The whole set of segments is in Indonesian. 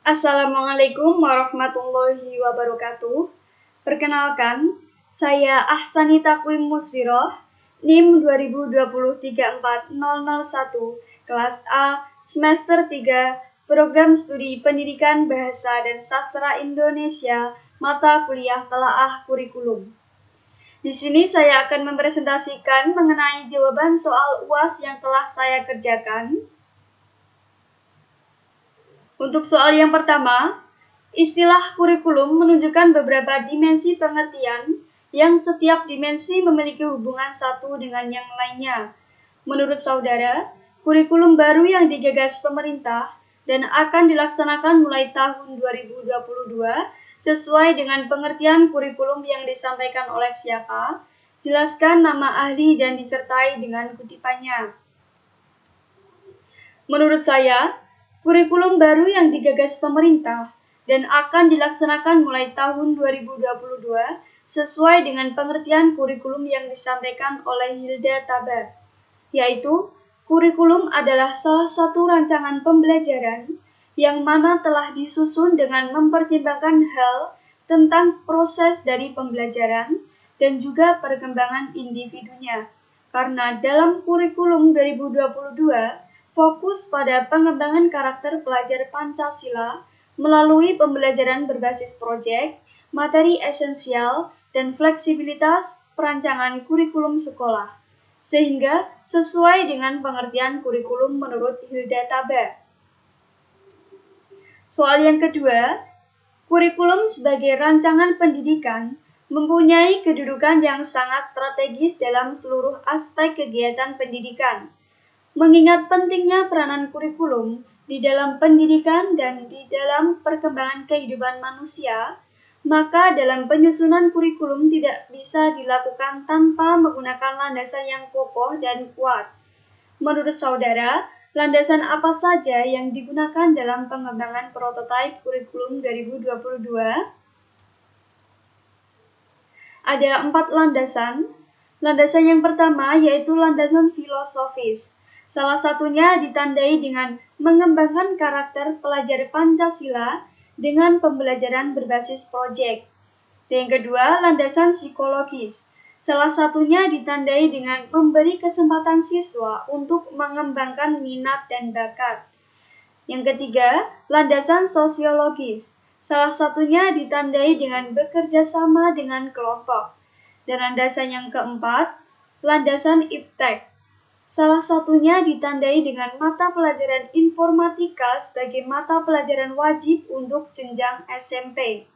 Assalamualaikum warahmatullahi wabarakatuh. Perkenalkan, saya Ahsani Takwim Musfiroh, NIM 2020-34001, kelas A, semester 3, Program Studi Pendidikan Bahasa dan Sastra Indonesia, mata kuliah telaah kurikulum. Di sini saya akan mempresentasikan mengenai jawaban soal UAS yang telah saya kerjakan. Untuk soal yang pertama, istilah kurikulum menunjukkan beberapa dimensi pengertian yang setiap dimensi memiliki hubungan satu dengan yang lainnya. Menurut saudara, kurikulum baru yang digagas pemerintah dan akan dilaksanakan mulai tahun 2022 sesuai dengan pengertian kurikulum yang disampaikan oleh siapa? Jelaskan nama ahli dan disertai dengan kutipannya. Menurut saya, kurikulum baru yang digagas pemerintah dan akan dilaksanakan mulai tahun 2022 sesuai dengan pengertian kurikulum yang disampaikan oleh Hilda Tabar, yaitu kurikulum adalah salah satu rancangan pembelajaran yang mana telah disusun dengan mempertimbangkan hal tentang proses dari pembelajaran dan juga perkembangan individunya. Karena dalam kurikulum 2022 fokus pada pengembangan karakter pelajar Pancasila melalui pembelajaran berbasis proyek, materi esensial, dan fleksibilitas perancangan kurikulum sekolah, sehingga sesuai dengan pengertian kurikulum menurut Hilda Tabar. Soal yang kedua, kurikulum sebagai rancangan pendidikan mempunyai kedudukan yang sangat strategis dalam seluruh aspek kegiatan pendidikan. Mengingat pentingnya peranan kurikulum di dalam pendidikan dan di dalam perkembangan kehidupan manusia, maka dalam penyusunan kurikulum tidak bisa dilakukan tanpa menggunakan landasan yang kokoh dan kuat. Menurut saudara, landasan apa saja yang digunakan dalam pengembangan prototipe kurikulum 2022? Ada 4 landasan. Landasan yang pertama yaitu landasan filosofis. Salah satunya ditandai dengan mengembangkan karakter pelajar Pancasila dengan pembelajaran berbasis proyek. Yang kedua, landasan psikologis. Salah satunya ditandai dengan memberi kesempatan siswa untuk mengembangkan minat dan bakat. Yang ketiga, landasan sosiologis. Salah satunya ditandai dengan bekerja sama dengan kelompok. Dan landasan yang keempat, landasan iptek. Salah satunya ditandai dengan mata pelajaran informatika sebagai mata pelajaran wajib untuk jenjang SMP.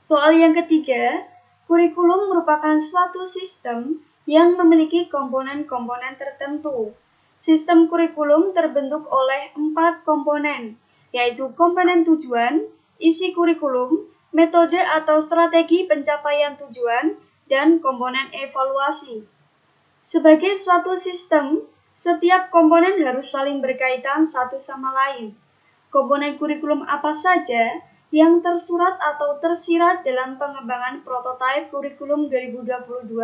Soal yang ketiga, kurikulum merupakan suatu sistem yang memiliki komponen-komponen tertentu. Sistem kurikulum terbentuk oleh 4 komponen, yaitu komponen tujuan, isi kurikulum, metode atau strategi pencapaian tujuan, dan komponen evaluasi. Sebagai suatu sistem, setiap komponen harus saling berkaitan satu sama lain. Komponen kurikulum apa saja yang tersurat atau tersirat dalam pengembangan prototipe kurikulum 2022?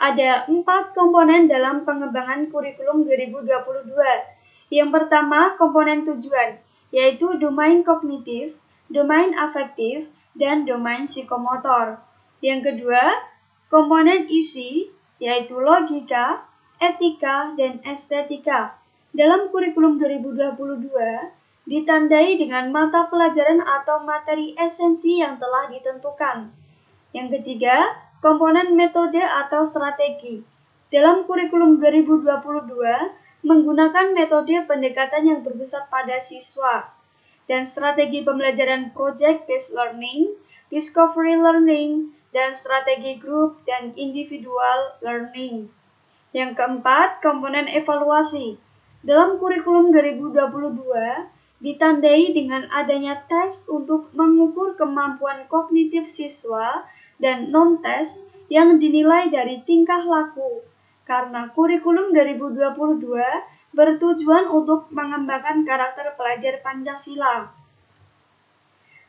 Ada 4 komponen dalam pengembangan kurikulum 2022. Yang pertama, komponen tujuan, yaitu domain kognitif, domain afektif, dan domain psikomotor. Yang kedua, komponen isi, yaitu logika, etika, dan estetika. Dalam kurikulum 2022, ditandai dengan mata pelajaran atau materi esensi yang telah ditentukan. Yang ketiga, komponen metode atau strategi. Dalam kurikulum 2022, menggunakan metode pendekatan yang berpusat pada siswa dan strategi pembelajaran project-based learning, discovery learning, dan strategi group dan individual learning. Yang keempat, komponen evaluasi. Dalam kurikulum 2022, ditandai dengan adanya tes untuk mengukur kemampuan kognitif siswa dan non-tes yang dinilai dari tingkah laku. Karena kurikulum 2022 bertujuan untuk mengembangkan karakter pelajar Pancasila.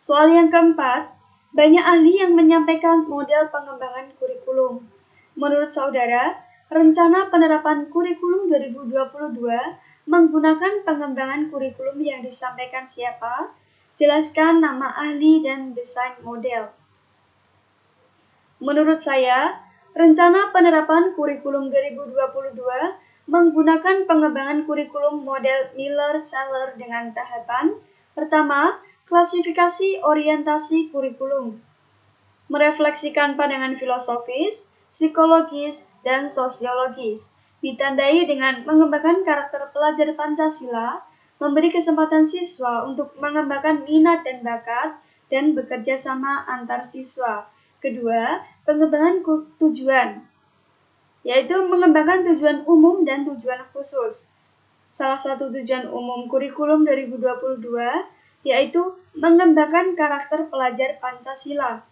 Soal yang keempat, banyak ahli yang menyampaikan model pengembangan kurikulum. Menurut saudara, rencana penerapan kurikulum 2022 menggunakan pengembangan kurikulum yang disampaikan siapa, jelaskan nama ahli dan desain model. Menurut saya, rencana penerapan kurikulum 2022 menggunakan pengembangan kurikulum model Miller-Celler dengan tahapan pertama, klasifikasi orientasi kurikulum, merefleksikan pandangan filosofis, psikologis, dan sosiologis, ditandai dengan mengembangkan karakter pelajar Pancasila, memberi kesempatan siswa untuk mengembangkan minat dan bakat, dan bekerja sama antar siswa. Kedua, pengembangan tujuan, yaitu mengembangkan tujuan umum dan tujuan khusus. Salah satu tujuan umum kurikulum 2022 yaitu mengembangkan karakter pelajar Pancasila.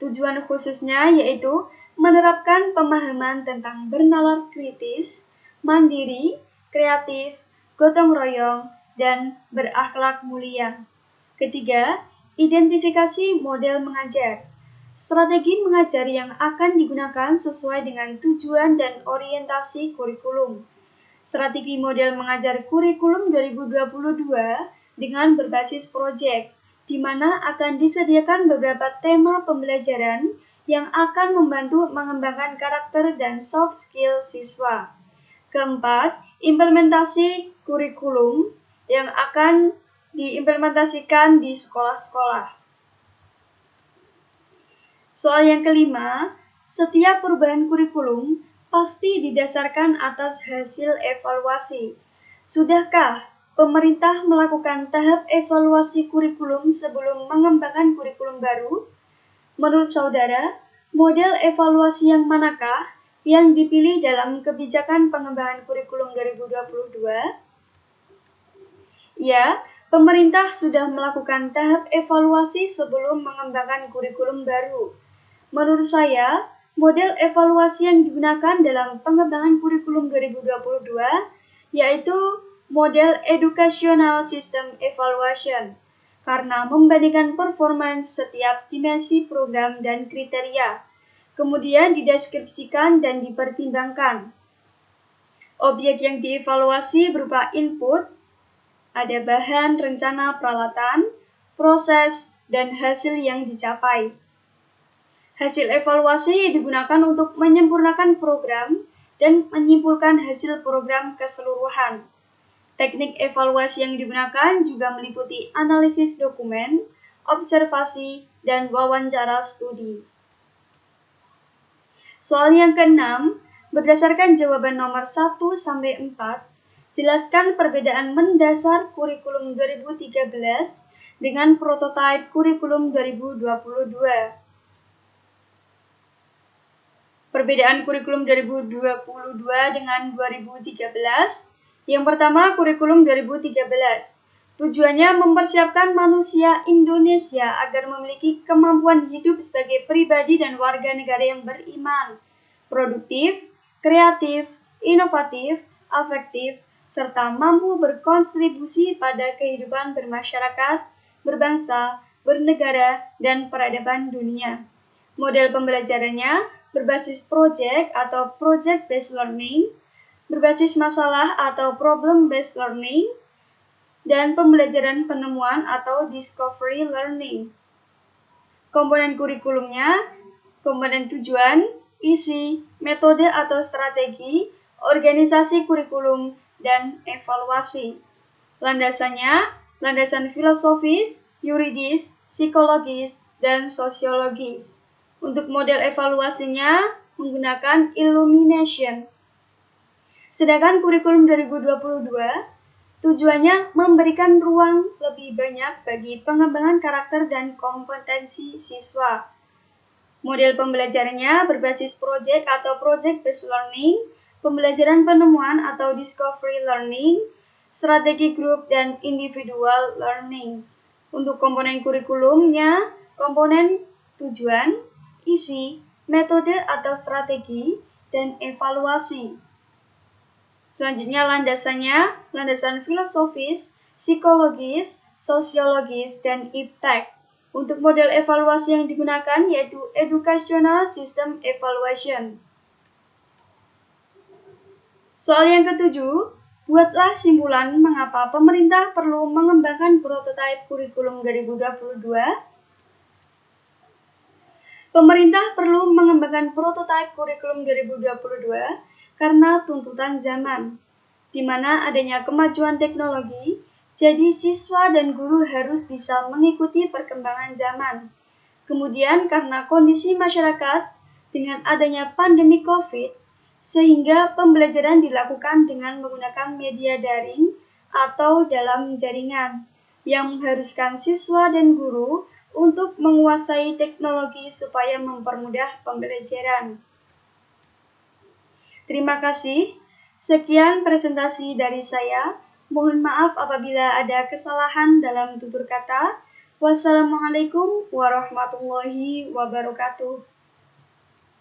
Tujuan khususnya yaitu menerapkan pemahaman tentang bernalar kritis, mandiri, kreatif, gotong royong, dan berakhlak mulia. Ketiga, identifikasi model mengajar. Strategi mengajar yang akan digunakan sesuai dengan tujuan dan orientasi kurikulum. Strategi model mengajar kurikulum 2022 dengan berbasis proyek, di mana akan disediakan beberapa tema pembelajaran yang akan membantu mengembangkan karakter dan soft skill siswa. Keempat, implementasi kurikulum yang akan diimplementasikan di sekolah-sekolah. Soal yang kelima, setiap perubahan kurikulum pasti didasarkan atas hasil evaluasi. Sudahkah pemerintah melakukan tahap evaluasi kurikulum sebelum mengembangkan kurikulum baru? Menurut saudara, model evaluasi yang manakah yang dipilih dalam kebijakan pengembangan kurikulum 2022? Ya, pemerintah sudah melakukan tahap evaluasi sebelum mengembangkan kurikulum baru. Menurut saya, model evaluasi yang digunakan dalam pengembangan kurikulum 2022 yaitu model Educational System Evaluation, karena membandingkan performance setiap dimensi program dan kriteria, kemudian dideskripsikan dan dipertimbangkan. Objek yang dievaluasi berupa input, ada bahan, rencana, peralatan, proses, dan hasil yang dicapai. Hasil evaluasi digunakan untuk menyempurnakan program dan menyimpulkan hasil program keseluruhan. Teknik evaluasi yang digunakan juga meliputi analisis dokumen, observasi, dan wawancara studi. Soal yang keenam, berdasarkan jawaban nomor 1-4, jelaskan perbedaan mendasar kurikulum 2013 dengan prototipe kurikulum 2022. Perbedaan kurikulum 2022 dengan 2013. Yang pertama, kurikulum 2013. Tujuannya mempersiapkan manusia Indonesia agar memiliki kemampuan hidup sebagai pribadi dan warga negara yang beriman, produktif, kreatif, inovatif, afektif, serta mampu berkontribusi pada kehidupan bermasyarakat, berbangsa, bernegara, dan peradaban dunia. Model pembelajarannya berbasis project atau project-based learning, berbasis masalah atau problem-based learning, dan pembelajaran penemuan atau discovery learning. Komponen kurikulumnya, komponen tujuan, isi, metode atau strategi, organisasi kurikulum, dan evaluasi. Landasannya, landasan filosofis, yuridis, psikologis, dan sosiologis. Untuk model evaluasinya menggunakan illumination. Sedangkan kurikulum 2022 tujuannya memberikan ruang lebih banyak bagi pengembangan karakter dan kompetensi siswa. Model pembelajarannya berbasis project atau project-based learning, pembelajaran penemuan atau discovery learning, strategi grup dan individual learning. Untuk komponen kurikulumnya, komponen tujuan, isi, metode atau strategi, dan evaluasi. Selanjutnya landasannya, landasan filosofis, psikologis, sosiologis, dan iptek. Untuk model evaluasi yang digunakan yaitu Educational System Evaluation. Soal yang ketujuh, Buatlah simpulan mengapa pemerintah perlu mengembangkan prototipe kurikulum 2022. Pemerintah perlu mengembangkan prototipe kurikulum 2022 karena tuntutan zaman, di mana adanya kemajuan teknologi, jadi siswa dan guru harus bisa mengikuti perkembangan zaman. Kemudian karena kondisi masyarakat dengan adanya pandemi COVID, sehingga pembelajaran dilakukan dengan menggunakan media daring atau dalam jaringan, yang mengharuskan siswa dan guru untuk menguasai teknologi supaya mempermudah pembelajaran. Terima kasih. Sekian presentasi dari saya. Mohon maaf apabila ada kesalahan dalam tutur kata. Wassalamualaikum warahmatullahi wabarakatuh.